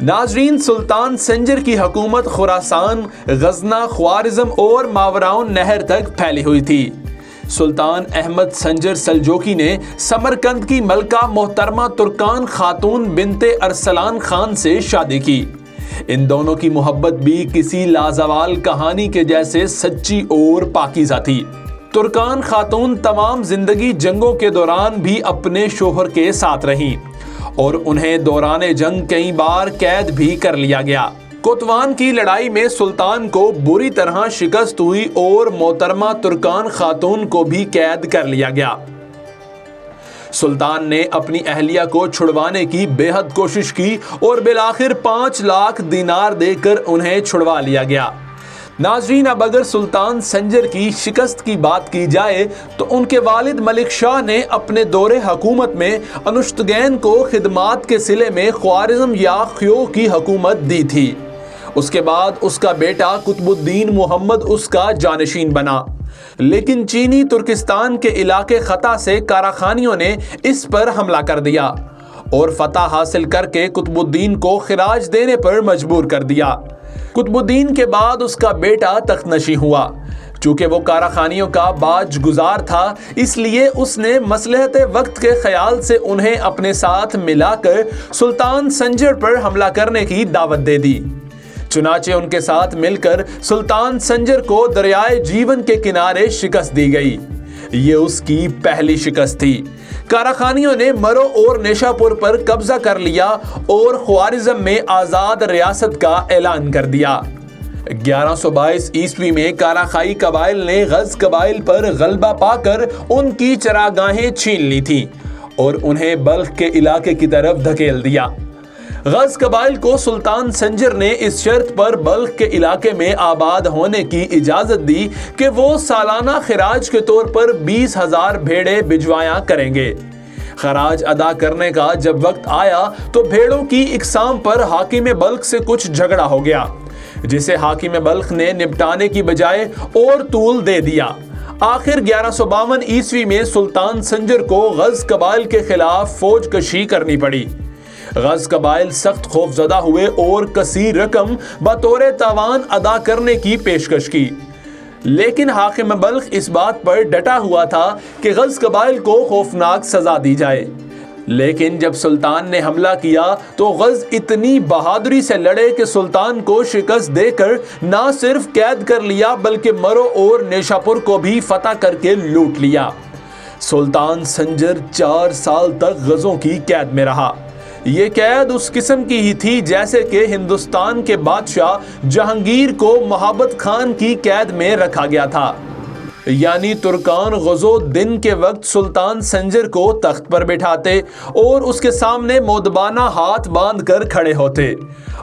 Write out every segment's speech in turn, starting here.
ناظرین، سلطان سنجر کی حکومت خراسان، غزنہ، خوارزم اور ماوراؤن نہر تک پھیلی ہوئی تھی۔ سلطان احمد سنجر سلجوقی نے سمرقند کی ملکہ محترمہ ترکان خاتون بنت ارسلان خان سے شادی کی۔ ان دونوں کی محبت بھی کسی لازوال کہانی کے جیسے سچی اور پاکیزہ تھی۔ ترکان خاتون تمام زندگی جنگوں کے دوران بھی اپنے شوہر کے ساتھ رہیں اور انہیں دوران جنگ کئی بار قید بھی کر لیا گیا۔ کوتوان کی لڑائی میں سلطان کو بری طرح شکست ہوئی اور محترمہ ترکان خاتون کو بھی قید کر لیا گیا۔ سلطان نے اپنی اہلیہ کو چھڑوانے کی بے حد کوشش کی اور بالآخر 5 لاکھ دینار دے کر انہیں چھڑوا لیا گیا۔ ناظرین، اب اگر سلطان سنجر کی شکست کی بات کی جائے تو ان کے والد ملک شاہ نے اپنے دور حکومت میں انوشتگین کو خدمات کے صلے میں خوارزم یا خیو کی حکومت دی تھی۔ اس کے بعد اس کا بیٹا قطب الدین محمد اس کا جانشین بنا، لیکن چینی ترکستان کے علاقے خطا سے کاراخانیوں نے اس پر حملہ کر دیا اور فتح حاصل کر کے قطب الدین کو خراج دینے پر مجبور کر دیا۔ قطب الدین کے بعد اس کا بیٹا تخت نشین ہوا۔ چونکہ وہ کاراخانیوں کا باج گزار تھا، اس لیے اس نے مصلحت وقت کے خیال سے انہیں اپنے ساتھ ملا کر سلطان سنجر پر حملہ کرنے کی دعوت دے دی۔ چنانچہ ان کے ساتھ مل کر سلطان سنجر کو دریائے جیون کے کنارے شکست دی گئی۔ یہ اس کی پہلی شکست تھی۔ کاراخانیوں نے مرو اور نیشا پور پر قبضہ کر لیا اور خوارزم میں آزاد ریاست کا اعلان کر دیا۔ 1122 عیسوی میں کاراخائی قبائل نے غز قبائل پر غلبہ پا کر ان کی چراگاہیں چھین لی تھیں اور انہیں بلخ کے علاقے کی طرف دھکیل دیا۔ غز قبائل کو سلطان سنجر نے اس شرط پر بلخ کے علاقے میں آباد ہونے کی اجازت دی کہ وہ سالانہ خراج کے طور پر 20,000 بھیڑیں بھجوایا کریں گے۔ خراج ادا کرنے کا جب وقت آیا تو بھیڑوں کی اقسام پر حاکم بلخ سے کچھ جھگڑا ہو گیا، جسے حاکم بلخ نے نپٹانے کی بجائے اور طول دے دیا۔ آخر 1152 عیسوی میں سلطان سنجر کو غز قبائل کے خلاف فوج کشی کرنی پڑی۔ غز قبائل سخت خوف زدہ ہوئے اور کثیر رقم بطور تاوان ادا کرنے کی پیشکش کی، لیکن حاکم بلخ اس بات پر ڈٹا ہوا تھا کہ غز قبائل کو خوفناک سزا دی جائے۔ لیکن جب سلطان نے حملہ کیا تو غز اتنی بہادری سے لڑے کہ سلطان کو شکست دے کر نہ صرف قید کر لیا بلکہ مرو اور نیشا پور کو بھی فتح کر کے لوٹ لیا۔ سلطان سنجر 4 سال تک غزوں کی قید میں رہا۔ یہ قید اس قسم کی ہی تھی جیسے کہ ہندوستان کے بادشاہ جہانگیر کو محبت خان کی قید میں رکھا گیا تھا، یعنی ترکان غزو دن کے وقت سلطان سنجر کو تخت پر بٹھاتے اور اس کے سامنے مودبانہ ہاتھ باندھ کر کھڑے ہوتے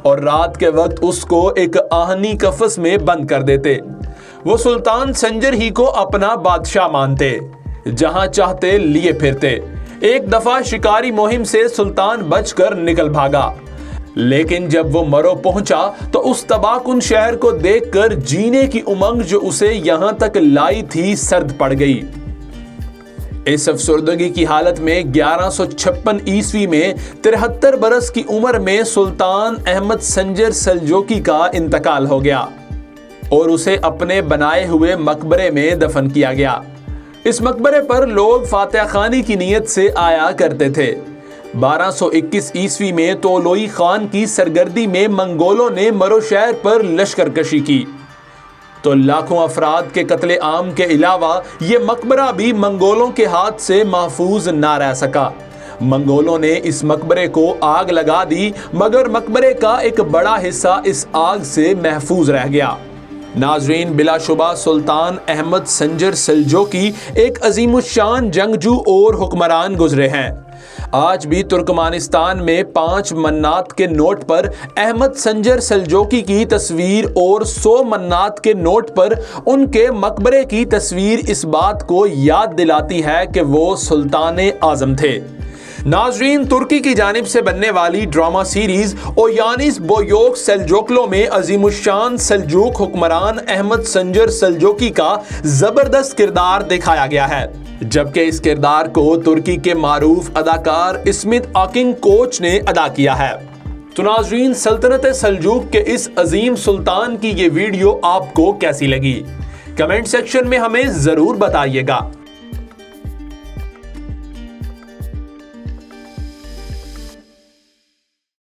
اور رات کے وقت اس کو ایک آہنی قفس میں بند کر دیتے۔ وہ سلطان سنجر ہی کو اپنا بادشاہ مانتے، جہاں چاہتے لیے پھرتے۔ ایک دفعہ شکاری مہم سے سلطان بچ کر نکل بھاگا، لیکن جب وہ مرو پہنچا تو اس تباہ کن شہر کو دیکھ کر جینے کی امنگ جو اسے یہاں تک لائی تھی سرد پڑ گئی۔ اس افسردگی کی حالت میں 1156 عیسوی میں 73 برس کی عمر میں سلطان احمد سنجر سلجوقی کا انتقال ہو گیا اور اسے اپنے بنائے ہوئے مقبرے میں دفن کیا گیا۔ اس مقبرے پر لوگ فاتحہ خوانی کی نیت سے آیا کرتے تھے۔ 1221 عیسوی میں طولوئی خان کی سرگردی میں منگولوں نے مرو شہر پر لشکر کشی کی تو لاکھوں افراد کے قتل عام کے علاوہ یہ مقبرہ بھی منگولوں کے ہاتھ سے محفوظ نہ رہ سکا۔ منگولوں نے اس مقبرے کو آگ لگا دی، مگر مقبرے کا ایک بڑا حصہ اس آگ سے محفوظ رہ گیا۔ ناظرین، بلا شبہ سلطان احمد سنجر سلجوقی ایک عظیم الشان جنگجو اور حکمران گزرے ہیں۔ آج بھی ترکمانستان میں 5 منات کے نوٹ پر احمد سنجر سلجوقی کی تصویر اور 100 منات کے نوٹ پر ان کے مقبرے کی تصویر اس بات کو یاد دلاتی ہے کہ وہ سلطان اعظم تھے۔ ناظرین، ترکی کی جانب سے بننے والی ڈرامہ سیریز اویانیس بویوک سیلجوکلو میں عظیم الشان سلجوق حکمران احمد سنجر سلجوقی کا زبردست کردار دکھایا گیا ہے، جبکہ اس کردار کو ترکی کے معروف اداکار اسمت آکنگ کوچ نے ادا کیا ہے۔ تو ناظرین، سلطنت سلجوق کے اس عظیم سلطان کی یہ ویڈیو آپ کو کیسی لگی؟ کمنٹ سیکشن میں ہمیں ضرور بتائیے گا۔